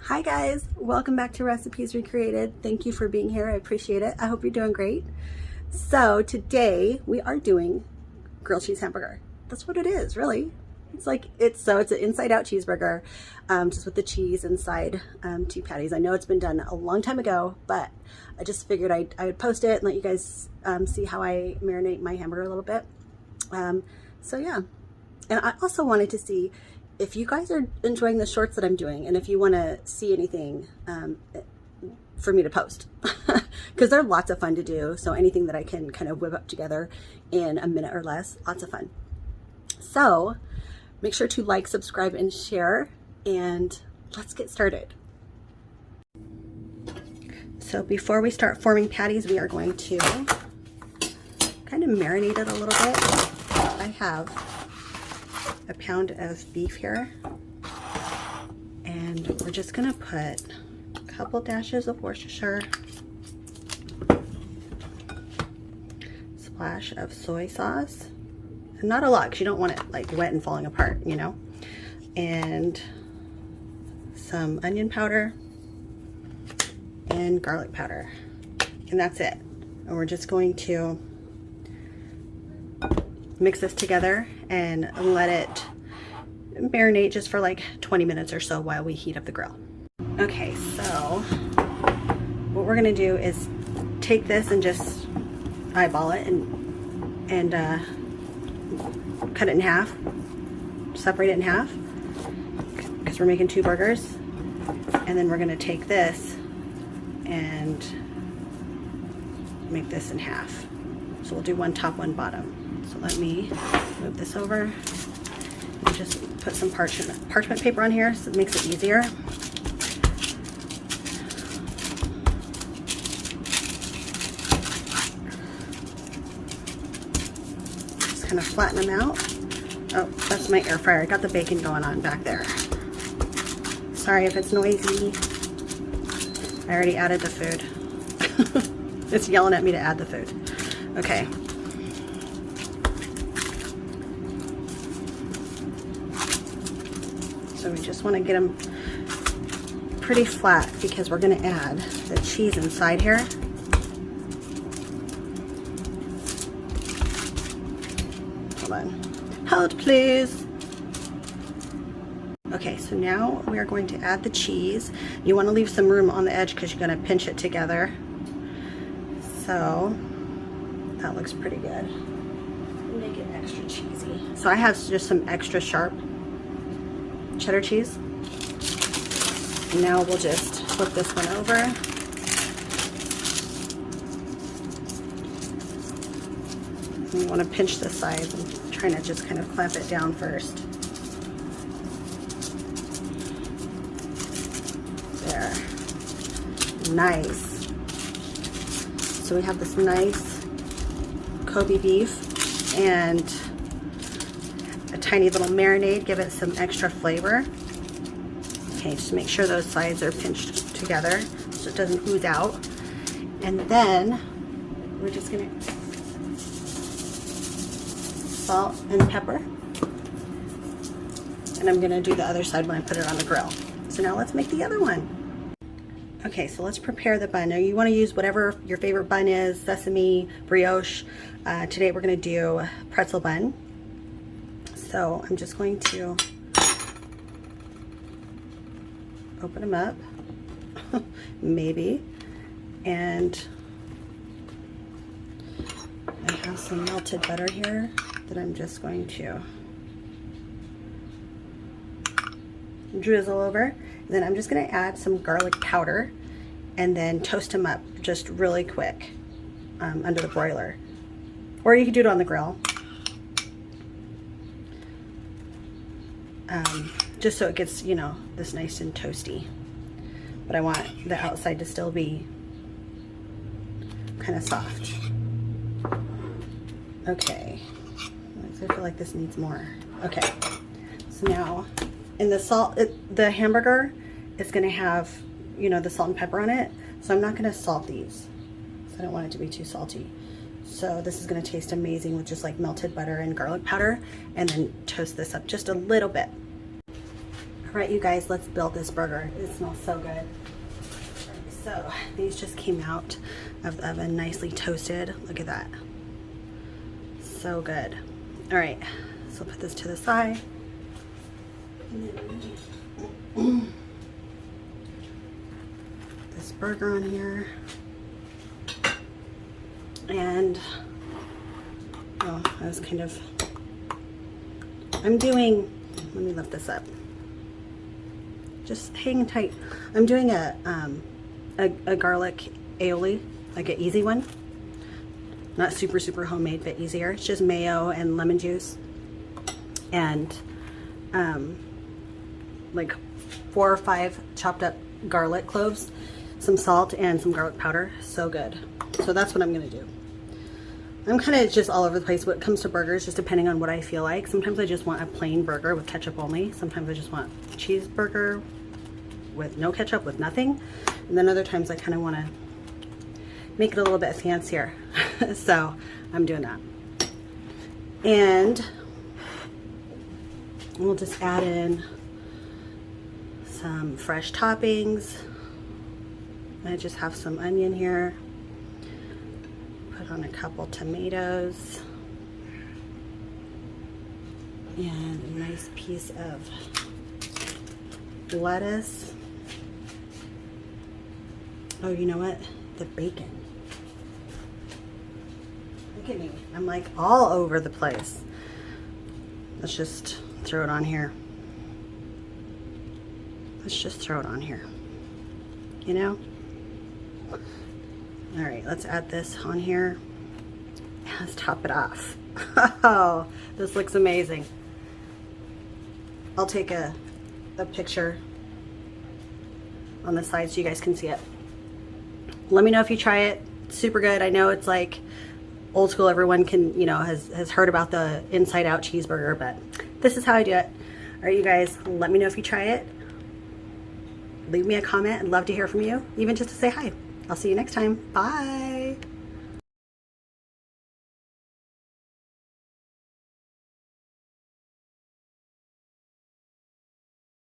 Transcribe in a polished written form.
Hi guys, welcome back to Recipes Recreated. Thank you for being here. I appreciate it. I hope you're doing great. So today we are doing grilled cheese hamburger. That's what it is, really. It's an inside out cheeseburger, just with the cheese inside 2 patties. I know it's been done a long time ago, but I just figured I would post it and let you guys see how I marinate my hamburger a little bit. So yeah, and I also wanted to see if you guys are enjoying the shorts that I'm doing and if you want to see anything for me to post, because they're lots of fun to do. So anything that I can kind of whip up together in a minute or less, lots of fun. So make sure to like, subscribe, and share, and let's get started. So before we start forming patties, we are going to kind of marinate it a little bit. I have a pound of beef here, and we're just gonna put a couple dashes of Worcestershire, splash of soy sauce, and not a lot because you don't want it like wet and falling apart, you know, and some onion powder and garlic powder, and that's it. And we're just going to mix this together and let it marinate just for like 20 minutes or so while we heat up the grill. Okay, so what we're gonna do is take this and just eyeball it and cut it in half, separate it in half, because we're making 2 burgers. And then we're gonna take this and make this in half. So we'll do 1 top, 1 bottom. So let me move this over and just put some parchment paper on here so it makes it easier. Just kind of flatten them out. Oh, that's my air fryer. I got the bacon going on back there. Sorry if it's noisy. I already added the food. It's yelling at me to add the food. Okay. So we just want to get them pretty flat because we're going to add the cheese inside here. Hold on. Hold please. Okay, so now we are going to add the cheese. You want to leave some room on the edge because you're going to pinch it together. So that looks pretty good. Make it extra cheesy. So I have just some extra sharp cheddar cheese. And now we'll just flip this one over. And you want to pinch the sides. I'm trying to just kind of clamp it down first. There. Nice. So we have this nice Kobe beef and a tiny little marinade, give it some extra flavor. Okay, just make sure those sides are pinched together so it doesn't ooze out. And then we're just gonna salt and pepper. And I'm gonna do the other side when I put it on the grill. So now let's make the other one. Okay, so let's prepare the bun. Now you wanna use whatever your favorite bun is, sesame, brioche. Today we're gonna do pretzel bun. So I'm just going to open them up, maybe, and I have some melted butter here that I'm just going to drizzle over. And then I'm just going to add some garlic powder and then toast them up just really quick under the broiler. Or you can do it on the grill. Just so it gets, you know, this nice and toasty. But I want the outside to still be kind of soft. Okay. I feel like this needs more. Okay. So now, in the hamburger is going to have, you know, the salt and pepper on it. So I'm not going to salt these. So I don't want it to be too salty. So this is going to taste amazing with just like melted butter and garlic powder, and then toast this up just a little bit. All right, you guys, let's build this burger. It smells so good. So these just came out of the oven, nicely toasted. Look at that. So good. All right, so put this to the side. This burger on here. And, oh, I was kind of, I'm doing, let me lift this up. Just hang tight. I'm doing a garlic aioli, like an easy one. Not super homemade, but easier. It's just mayo and lemon juice and like 4 or 5 chopped up garlic cloves, some salt and some garlic powder. So good. So that's what I'm gonna do. I'm kind of just all over the place when it comes to burgers, just depending on what I feel like. Sometimes I just want a plain burger with ketchup only. Sometimes I just want a cheeseburger with no ketchup, with nothing. And then other times I kind of want to make it a little bit fancier. So I'm doing that. And we'll just add in some fresh toppings. I just have some onion here. Put on a couple tomatoes. And a nice piece of lettuce. Oh, you know what? The bacon. Look at me. I'm like all over the place. Let's just throw it on here. Let's just throw it on here. You know? All right, let's add this on here. Let's top it off. Oh, this looks amazing. I'll take a picture on the side so you guys can see it. Let me know if you try it. It's super good. I know it's like old school. Everyone can, you know, has heard about the inside out cheeseburger, but this is how I do it. All right, you guys, let me know if you try it. Leave me a comment. I'd love to hear from you, even just to say hi. I'll see you next time. Bye.